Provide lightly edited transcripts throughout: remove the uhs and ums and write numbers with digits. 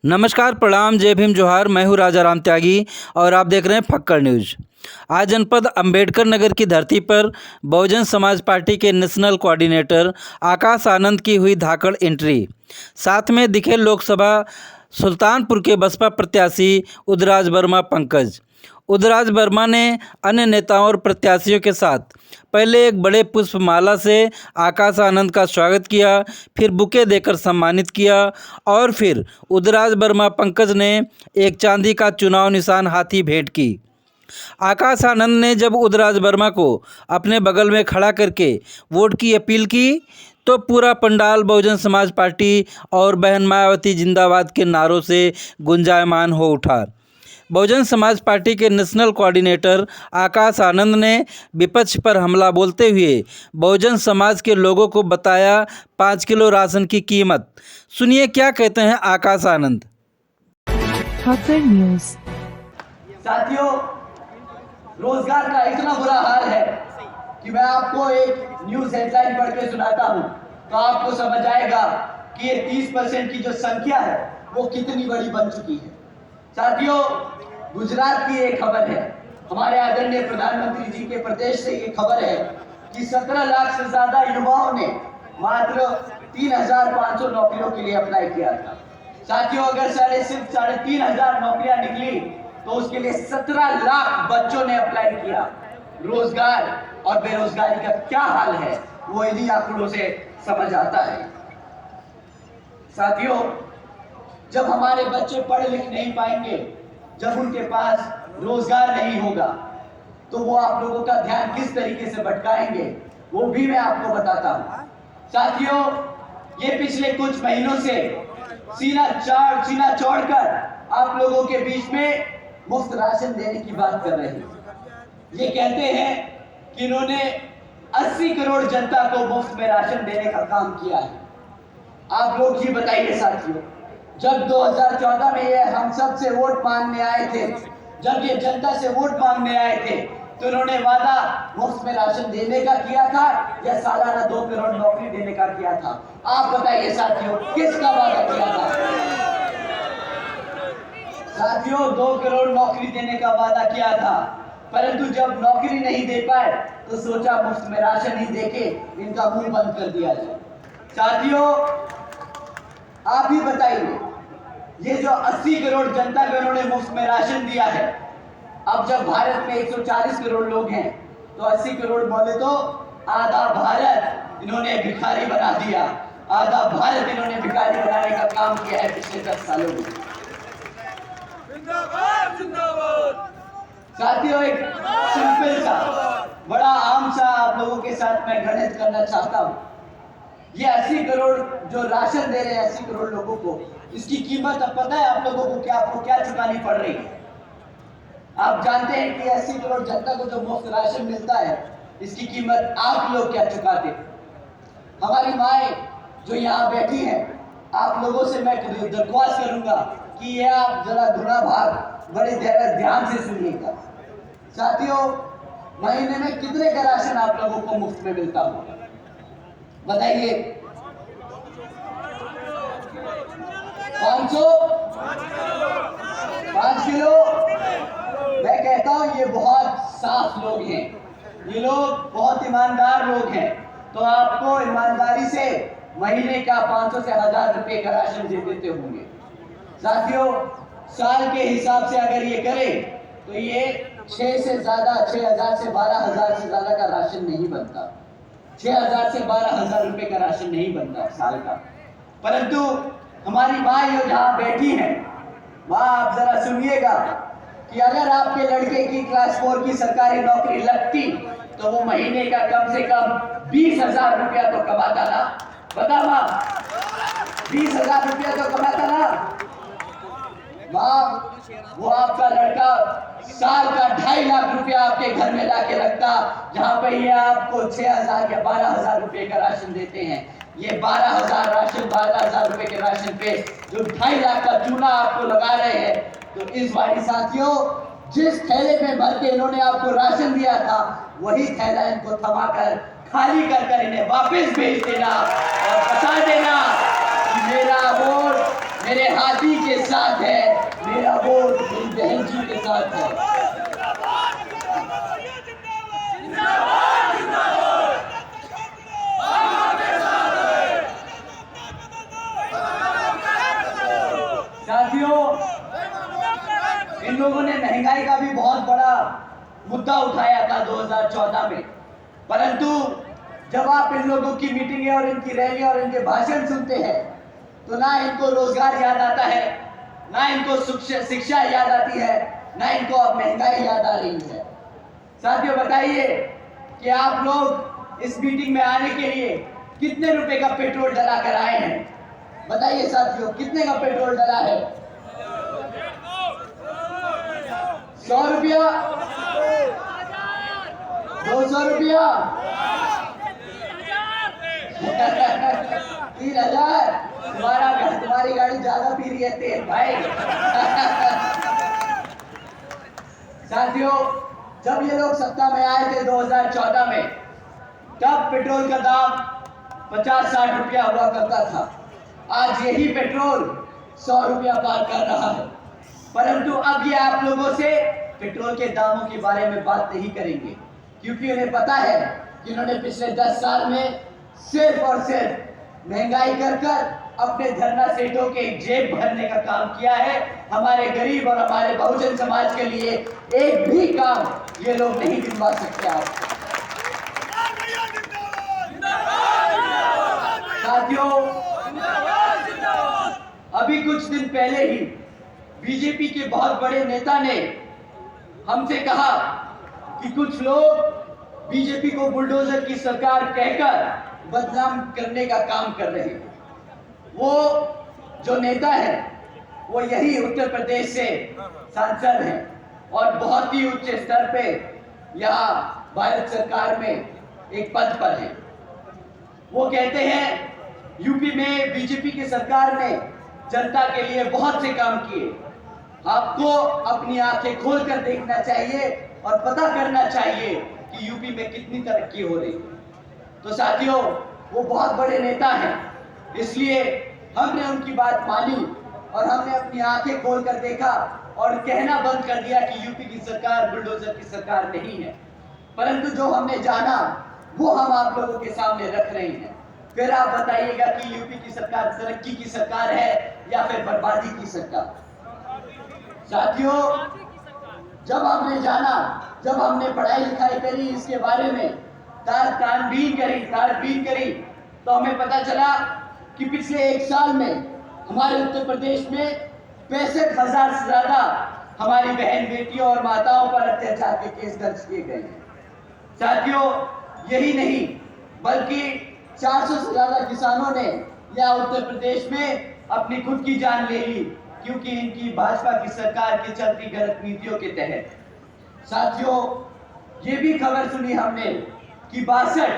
नमस्कार, प्रणाम, जय भीम, जोहार। मैं हूँ राजा राम त्यागी और आप देख रहे हैं फक्कड़ न्यूज। आज जनपद अंबेडकर नगर की धरती पर बहुजन समाज पार्टी के नेशनल कोऑर्डिनेटर आकाश आनंद की हुई धाकड़ एंट्री। साथ में दिखे लोकसभा सुल्तानपुर के बसपा प्रत्याशी उदराज वर्मा पंकज। उदराज वर्मा ने अन्य नेताओं और प्रत्याशियों के साथ पहले एक बड़े पुष्पमाला से आकाश आनंद का स्वागत किया, फिर बुके देकर सम्मानित किया और फिर उदराज वर्मा पंकज ने एक चांदी का चुनाव निशान हाथी भेंट की। आकाश आनंद ने जब उदराज वर्मा को अपने बगल में खड़ा करके वोट की अपील की तो पूरा पंडाल बहुजन समाज पार्टी और बहन मायावती जिंदाबाद के नारों से गुंजायमान हो उठा। बहुजन समाज पार्टी के नेशनल कोऑर्डिनेटर आकाश आनंद ने विपक्ष पर हमला बोलते हुए बहुजन समाज के लोगों को बताया 5 किलो राशन की कीमत। सुनिए क्या कहते हैं आकाश आनंद। फक्कड़ न्यूज। साथियों, रोजगार का इतना बुरा हाल है कि मैं आपको एक न्यूज हेडलाइन पढ़ के सुनाता हूं तो आपको समझ आएगा कि ये 30% की जो संख्या है वो कितनी बड़ी बन चुकी है। साथियों, गुजरात की एक खबर है, हमारे आदरणीय प्रधानमंत्री जी के प्रदेश से ये खबर है कि 17 लाख से ज्यादा युवाओं ने मात्र 3,500 नौकरियों के लिए अप्लाई किया था। साथियों, अगर सिर्फ 3,500 नौकरियां निकली तो उसके लिए 17 लाख बच्चों ने अप्लाई किया। रोजगार और बेरोजगारी का क्या हाल है वो इन्हीं आंकड़ों से समझ आता है। साथियों, जब हमारे बच्चे पढ़ लिख नहीं पाएंगे, जब उनके पास रोजगार नहीं होगा तो वो आप लोगों का ध्यान किस तरीके से भटकाएंगे वो भी मैं आपको बताता हूं। साथियों, ये पिछले कुछ महीनों से सीना चौड़कर आप लोगों के बीच में मुफ्त राशन देने की बात कर रहे हैं। ये कहते हैं कि इन्होंने 80 करोड़ जनता को मुफ्त में राशन देने का काम किया है। आप लोग ही बताइए साथियों, जब 2014 में ये हम सब से वोट मांगने आए थे, जब ये जनता से वोट मांगने आए थे तो इन्होंने वादा मुफ्त में राशन देने का किया था या सालाना 2 करोड़ नौकरी देने का किया था? आप बताइए साथियों, किसका वादा किया था? साथियों, 2 करोड़ नौकरी देने का वादा किया था, परंतु जब नौकरी नहीं दे पाए तो सोचा मुफ्त में राशन ही देके इनका मुंह बंद कर दिया जाए। साथियों, आप ही बताइए, ये जो 80 करोड़ जनता को इन्होंने मुफ्त में राशन दिया है, अब जब भारत में 140 करोड़ लोग हैं तो 80 करोड़ बोले तो आधा भारत इन्होंने भिखारी बना दिया। आधा भारत इन्होंने भिखारी बनाने का काम किया है पिछले 10 सालों में। साथियों, एक सिंपल सा बड़ा आम सा आप लोगों के साथ मैं गणित करना चाहता हूं। ये 80 करोड़ जो राशन दे रहे हैं 80 करोड़ लोगों को, इसकी कीमत अब पता है आप लोगों को आपको क्या चुकानी पड़ रही है? आप जानते हैं कि 80 करोड़ जनता को जो मुफ्त राशन मिलता है इसकी कीमत आप लोग क्या चुकाते? हमारी माएं जो यहाँ बैठी हैं, आप लोगों से मैं दरख्वास्त करूंगा कि ये आप जरा गुना भाग बड़े ध्यान से सुनिएगा। साथियों, महीने में कितने का राशन आप लोगों को मुफ्त में मिलता होगा बताइए? 5 किलो। मैं कहता हूं ये बहुत साफ लोग हैं, ये लोग बहुत ईमानदार लोग हैं, तो आपको ईमानदारी से महीने का 500 से 1000 रुपए का राशन दे देते होंगे। साथियों, साल के हिसाब से अगर ये करें तो ये 6,000 से 12,000 से ज्यादा का राशन नहीं बनता। 6,000 से 12,000 रुपए का राशन नहीं बनता साल का। परंतु हमारी माँ जो जहाँ बैठी है, माँ आप जरा सुनिएगा कि अगर आपके लड़के की क्लास 4 की सरकारी नौकरी लगती तो वो महीने का कम से कम 20,000 रुपया तो कमाता ना। बता माँ, 20,000 रुपया तो कमाता ना। माँ, वो आपका लड़का साल का 2.5 लाख रुपया आपके घर में लाके रखता, जहां पे ये आपको 6,000 या 12,000 रुपए का राशन देते हैं। ये 12,000 रुपए के राशन पे जो 2.5 लाख का चूना आपको लगा रहे हैं, तो इस बारी साथियों, जिस थैले में भर के इन्होंने आपको राशन दिया था वही थैला इनको थमाकर खाली कर इन्हें वापस भेज देना और बता देना कि मेरा वोट मेरे हाथी के साथ है, मेरा वोट मेरी बहन जी के साथ है। साथियों, इन लोगों ने महंगाई का भी बहुत बड़ा मुद्दा उठाया था 2014 में, परंतु जब आप इन लोगों की मीटिंगें और इनकी रैली और इनके भाषण सुनते हैं तो ना इनको रोजगार याद आता है, ना इनको शिक्षा याद आती है, ना इनको अब महंगाई याद आ रही है। साथियों, बताइए कि आप लोग इस मीटिंग में आने के लिए कितने रुपए का पेट्रोल डला कर आए हैं? बताइए साथियों, कितने का पेट्रोल डला है? 100 रुपया, 200 रुपया, 3000। तुम्हारी गाड़ी ज्यादा पी रही है तेल भाई। साथियों, जब ये लोग सत्ता में आए थे 2014 में, तब पेट्रोल का दाम 50-60 रुपया हुआ करता था। आज यही पेट्रोल 100 रुपया पार कर रहा है। परंतु अब ये आप लोगों से पेट्रोल के दामों के बारे में बात नहीं करेंगे, क्योंकि उन्हें पता है कि उन्होंने पिछले 10 साल में सिर्फ और सिर्फ महंगाई कर अपने धरना सेठों के जेब भरने का काम किया है। हमारे गरीब और हमारे बहुजन समाज के लिए एक भी काम ये लोग नहीं गिनवा सकते। आप साथियों, अभी कुछ दिन पहले ही बीजेपी के बहुत बड़े नेता ने हमसे कहा कि कुछ लोग बीजेपी को बुलडोजर की सरकार कहकर बदनाम करने का काम कर रहे हैं। वो जो नेता है वो यही उत्तर प्रदेश से सांसद हैं और बहुत ही उच्च स्तर पे यहाँ भारत सरकार में एक पद पर है। वो कहते हैं यूपी में बीजेपी की सरकार ने जनता के लिए बहुत से काम किए। आपको अपनी आंखें खोलकर देखना चाहिए और पता करना चाहिए कि यूपी में कितनी तरक्की हो रही है। तो साथियों, वो बहुत बड़े नेता हैं, इसलिए हमने उनकी बात मानी और हमने अपनी आंखें खोलकर देखा और कहना बंद कर दिया कि यूपी की सरकार बुलडोजर की सरकार नहीं है। परंतु जो हमने जाना वो हम आप लोगों के सामने रख रहे हैं। फिर आप बताइएगा कि यूपी की सरकार तरक्की की सरकार है या फिर बर्बादी की सरकार। साथियों, जब हमने जाना, जब हमने पढ़ाई लिखाई करी इसके बारे में, तारबीन करी, तो हमें पता चला कि पिछले 1 साल में हमारे उत्तर प्रदेश में 65,000 से ज्यादा हमारी बहन बेटियों और माताओं पर अत्याचार के केस दर्ज किए गए हैं। साथियों, यही नहीं बल्कि 400 से ज्यादा किसानों ने या उत्तर प्रदेश में अपनी खुद की जान ले ली, क्योंकि इनकी भाजपा की सरकार की चलती गलत नीतियों के तहत। साथियों, ये भी खबर सुनी हमने कि 62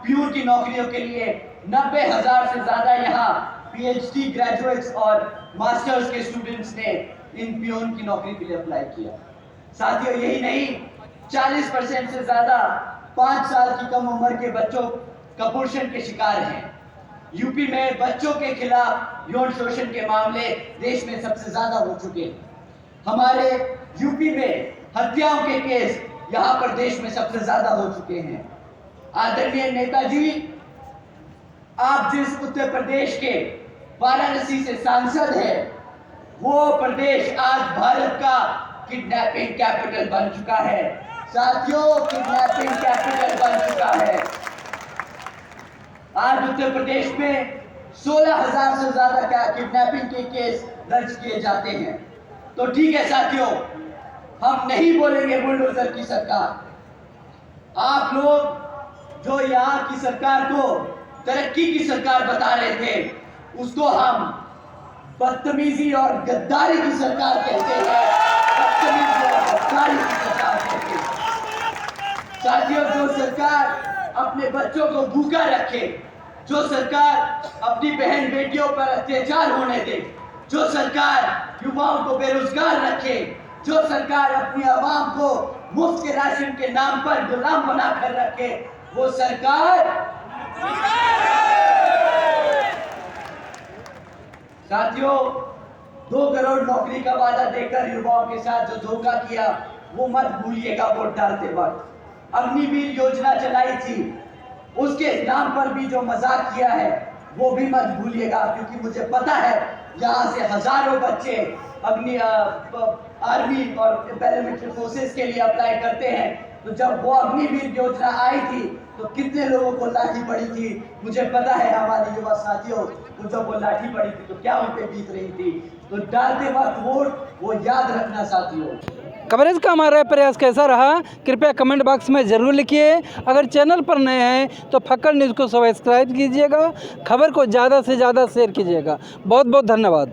प्यून की नौकरियों के लिए 90,000 से ज्यादा यहाँ पीएचडी ग्रेजुएट्स और मास्टर्स के स्टूडेंट्स ने इन प्यून की नौकरी के लिए अप्लाई किया। साथियों, यही नहीं, 40% से ज्यादा 5 साल की कम उम्र के बच्चों कुपोषण के शिकार हैं। यूपी में बच्चों के खिलाफ यौन शोषण के मामले देश में सबसे ज्यादा हो चुके हैं। हमारे यूपी में हत्याओं के केस यहाँ पर देश में सबसे ज्यादा हो चुके हैं। आदरणीय नेताजी, आप जिस उत्तर प्रदेश के वाराणसी से सांसद हैं, वो प्रदेश आज भारत का किडनैपिंग कैपिटल बन चुका है। साथियों, किडनैपिंग कैपिटल बन चुका है। आज उत्तर प्रदेश में 16,000 से ज्यादा किडनैपिंग के केस दर्ज किए जाते हैं। तो ठीक है साथियों, हम नहीं बोलेंगे बुलडोजर की सरकार। आप लोग जो यहाँ की सरकार को तरक्की की सरकार बता रहे थे, उसको हम बदतमीजी और गद्दारी की सरकार कहते हैं। बदतमीजी और गद्दारी की सरकार कहते हैं। साथियों, जो सरकार अपने बच्चों को भूखा रखे, जो सरकार अपनी बहन बेटियों पर अत्याचार होने दे, जो सरकार युवाओं को बेरोजगार रखे, जो सरकार अपनी आवाम को मुफ्त के राशन के नाम पर गुलाम बनाकर रखे, वो सरकार साथियों, 2 करोड़ नौकरी का वादा देकर युवाओं के साथ जो धोखा किया वो मत भूलिएगा वोट डालते वक्त। अग्निवीर योजना चलाई थी, उसके नाम पर भी जो मजाक किया है वो भी मत भूलिएगा, क्योंकि मुझे पता है यहाँ से हजारों बच्चे आर्मी और पैरामिलिट्री फोर्सेस के लिए अप्लाई करते हैं। तो जब वो अग्निवीर योजना आई थी तो कितने लोगों को लाठी पड़ी थी, मुझे पता है हमारे युवा साथियों को, जब वो लाठी पड़ी थी तो क्या उन पे बीत रही थी। तो डालते वक्त वोट वो याद रखना साथियों। कवरेज का हमारा प्रयास कैसा रहा कृपया कमेंट बॉक्स में ज़रूर लिखिए। अगर चैनल पर नए हैं तो फक्कड़ न्यूज़ को सब्सक्राइब कीजिएगा, खबर को ज़्यादा से ज़्यादा शेयर कीजिएगा। बहुत बहुत धन्यवाद।